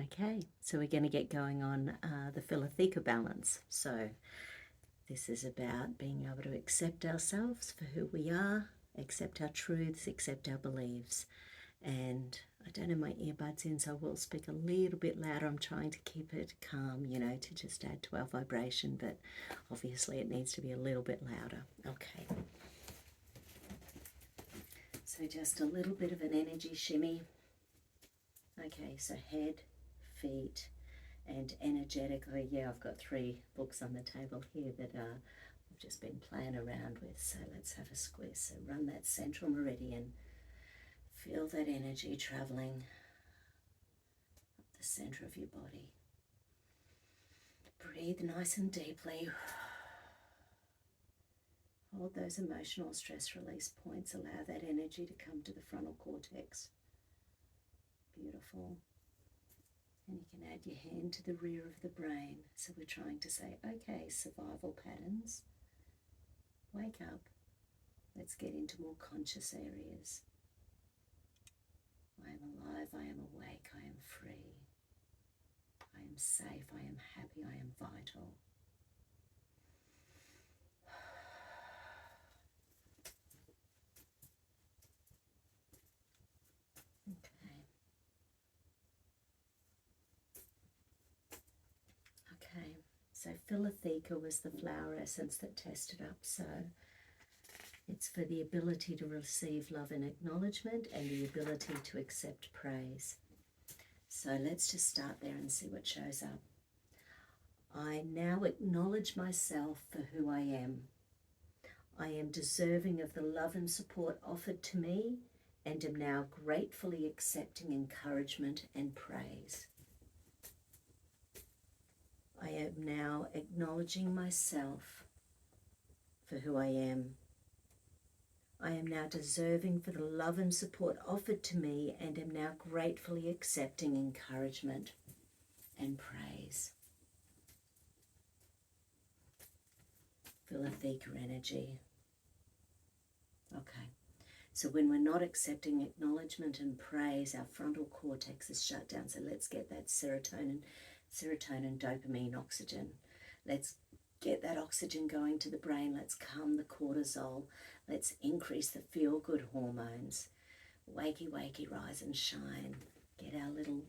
Okay, so we're going to get going on the philotheca balance. So this is about being able to accept ourselves for who we are, accept our truths, accept our beliefs. And I don't have my earbuds in, so I will speak a little bit louder. I'm trying to keep it calm, to just add to our vibration, but obviously it needs to be a little bit louder. Okay. So just a little bit of an energy shimmy. Okay, so head, feet, and energetically, I've got 3 books on the table here that I've just been playing around with. So let's have a squeeze. So run that central meridian. Feel that energy traveling up the center of your body. Breathe nice and deeply. Hold those emotional stress release points. Allow that energy to come to the frontal cortex. Beautiful. And you can add your hand to the rear of the brain. So we're trying to say, okay, survival patterns. Wake up. Let's get into more conscious areas. I am alive, I am awake, I am free. I am safe, I am happy, I am vital. Okay, so philotheca was the flower essence that tested up. So it's for the ability to receive love and acknowledgement and the ability to accept praise. So let's just start there and see what shows up. I now acknowledge myself for who I am. I am deserving of the love and support offered to me and am now gratefully accepting encouragement and praise. I am now acknowledging myself for who I am. I am now deserving for the love and support offered to me and am now gratefully accepting encouragement and praise. Philotheca energy. Okay, so when we're not accepting acknowledgement and praise, our frontal cortex is shut down. So let's get that serotonin, dopamine, oxygen. Let's get that oxygen going to the brain. Let's calm the cortisol. Let's increase the feel-good hormones. Wakey, wakey, rise and shine. Get our little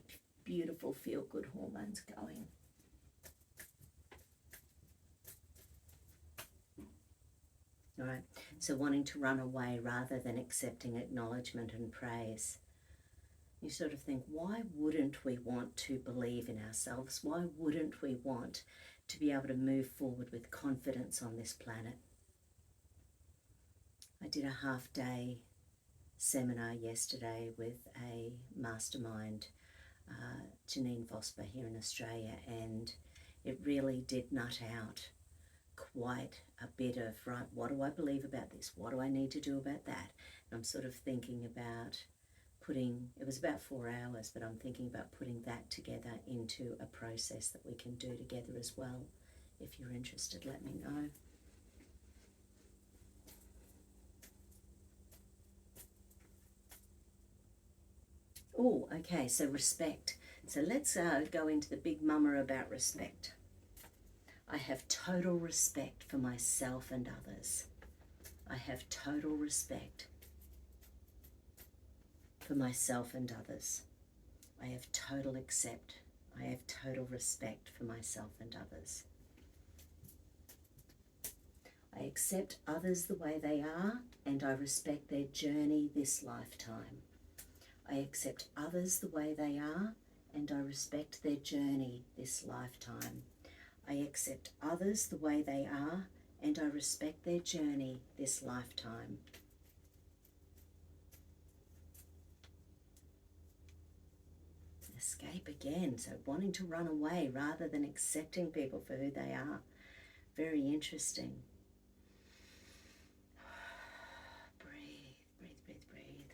beautiful feel-good hormones going. All right, so wanting to run away rather than accepting acknowledgement and praise. You sort of think, why wouldn't we want to believe in ourselves? Why wouldn't we want to be able to move forward with confidence on this planet? I did a half-day seminar yesterday with a mastermind, Janine Vosper here in Australia, and it really did nut out quite a bit of, right, what do I believe about this? What do I need to do about that? And I'm sort of thinking about it was about 4 hours, but I'm thinking about putting that together into a process that we can do together as well. If you're interested, let me know. Oh, okay, so respect. So let's go into the big mama about respect. I have total respect for myself and others. I have total respect for myself and others. I have total respect for myself and others. I accept others the way they are and I respect their journey this lifetime. I accept others the way they are and I respect their journey this lifetime. I accept others the way they are and I respect their journey this lifetime. Escape again, so wanting to run away rather than accepting people for who they are. Very interesting. Breathe, breathe, breathe, breathe.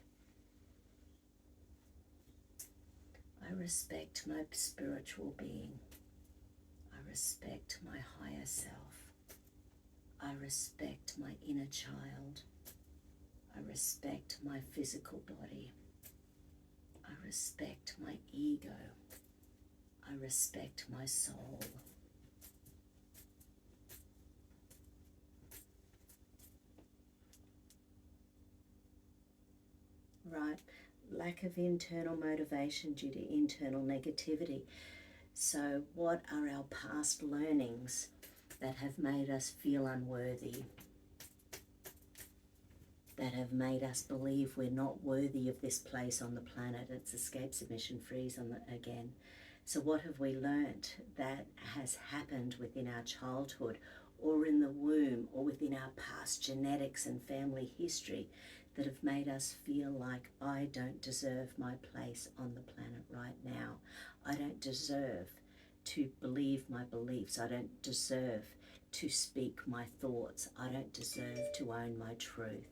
I respect my spiritual being. I respect my higher self. I respect my inner child. I respect my physical body. I respect my ego. respect my soul. Right, lack of internal motivation due to internal negativity. So what are our past learnings that have made us feel unworthy, that have made us believe we're not worthy of this place on the planet? It's escape, submission, freeze again. So what have we learnt that has happened within our childhood or in the womb or within our past genetics and family history that have made us feel like I don't deserve my place on the planet right now? I don't deserve to believe my beliefs. I don't deserve to speak my thoughts. I don't deserve to own my truth.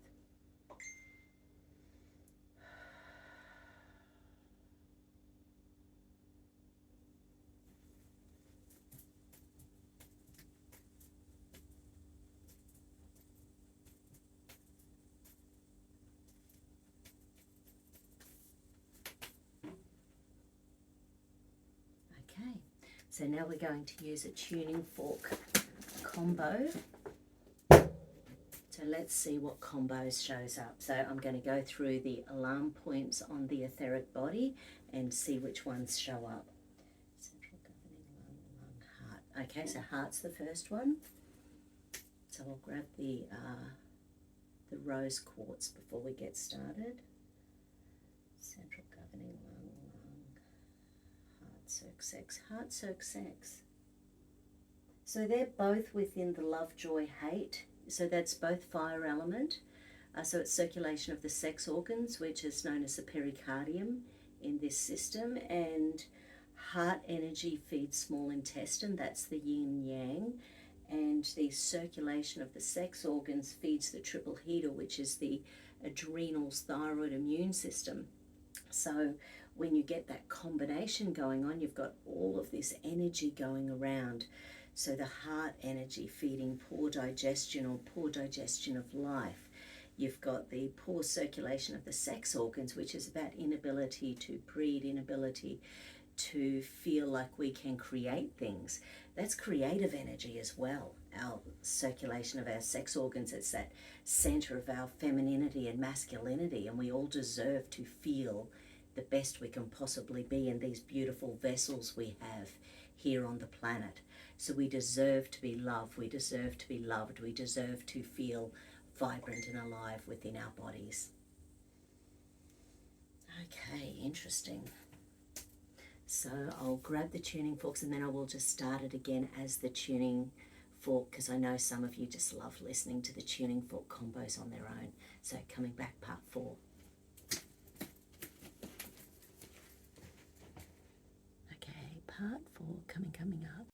Okay, so now we're going to use a tuning fork combo. So let's see what combos shows up. So I'm going to go through the alarm points on the etheric body and see which ones show up. Central governing lung, heart. Okay, so heart's the first one. So I'll grab the rose quartz before we get started. Central governing lung, heart, circ, sex. Heart, circ, sex. So they're both within the love, joy, hate. So that's both fire element. So it's circulation of the sex organs, which is known as the pericardium in this system. And heart energy feeds small intestine. That's the yin yang. And the circulation of the sex organs feeds the triple heater, which is the adrenals, thyroid, immune system. So when you get that combination going on, you've got all of this energy going around. So the heart energy feeding poor digestion or poor digestion of life. You've got the poor circulation of the sex organs, which is about inability to breed, inability to feel like we can create things. That's creative energy as well. Our circulation of our sex organs, it's that center of our femininity and masculinity, and we all deserve to feel the best we can possibly be in these beautiful vessels we have here on the planet. So we deserve to be loved, we deserve to be loved, we deserve to feel vibrant and alive within our bodies. Okay, interesting. So I'll grab the tuning forks and then I will just start it again as the tuning fork, because I know some of you just love listening to the tuning fork combos on their own. So coming back, part 4. Okay, part 4 coming up.